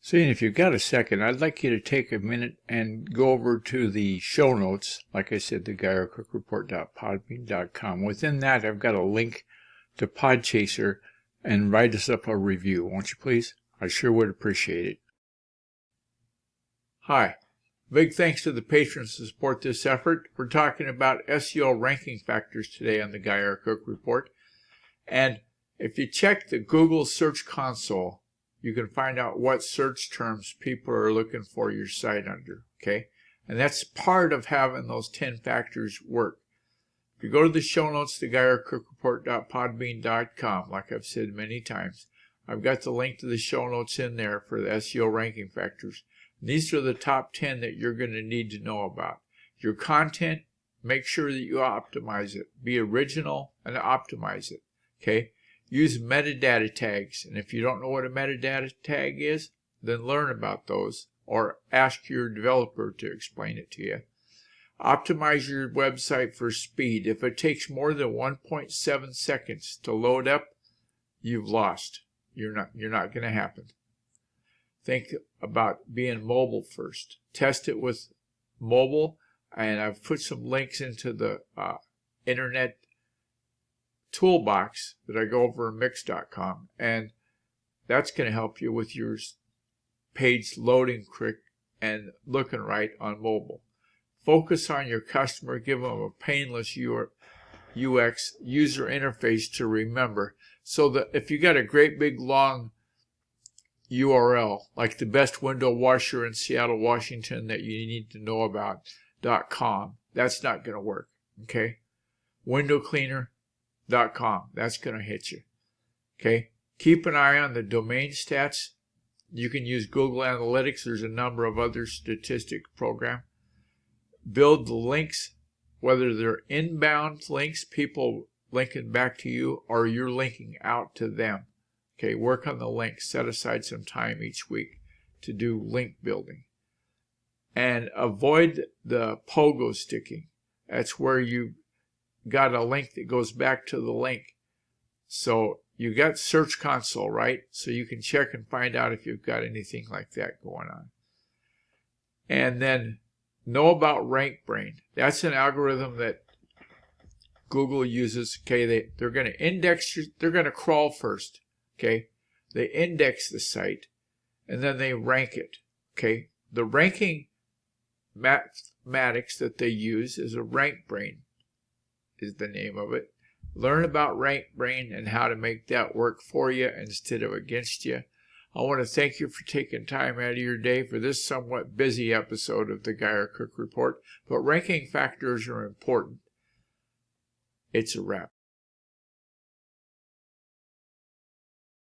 Seeing if you've got a second, I'd like you to take a minute and go over to the show notes. Like I said, the GuyRCookReport.podbean.com. Within that, I've got a link to Podchaser, and write us up a review, won't you please? I sure would appreciate it. Hi. Big thanks to the patrons to support this effort. We're talking about SEO ranking factors today on the Guy R. Cook Report. And if you check the Google Search Console, you can find out what search terms people are looking for your site under, okay? And that's part of having those 10 factors work. If you go to the show notes, the GuyRCookReport.podbean.com, like I've said many times, I've got the link to the show notes in there for the SEO ranking factors. These are the top 10 that you're going to need to know about. Your content, make sure that you optimize it. Be original and optimize it, okay? Use metadata tags, and if you don't know what a metadata tag is, then learn about those or ask your developer to explain it to you. Optimize your website for speed. If it takes more than 1.7 seconds to load up, you've lost. You're not going to happen. Think about being mobile first. Test it with mobile, and I've put some links into the internet toolbox that I go over in Mix.com, and that's going to help you with your page loading quick and looking right on mobile. Focus on your customer. Give them a painless UX user interface to remember, so that if you got a great big long URL like the best window washer in Seattle, Washington that you need to know about .com, that's not going to work, okay? Window cleaner.com, that's going to hit you, okay? Keep an eye on the domain stats. You can use Google Analytics. There's a number of other statistic programs. Build the links, whether they're inbound links, people linking back to you, or you're linking out to them. Okay, work on the links. Set aside some time each week to do link building. And avoid the pogo sticking. That's where you got a link that goes back to the link. So you got Search Console, right? So you can check and find out if you've got anything like that going on. And then know about RankBrain. That's an algorithm that Google uses. Okay, they're going to index, they're going to crawl first. Okay, they index the site and then they rank it. Okay, the ranking mathematics that they use is a RankBrain, is the name of it. Learn about RankBrain and how to make that work for you instead of against you. I want to thank you for taking time out of your day for this somewhat busy episode of the Guy R. Cook Report. But ranking factors are important. It's a wrap.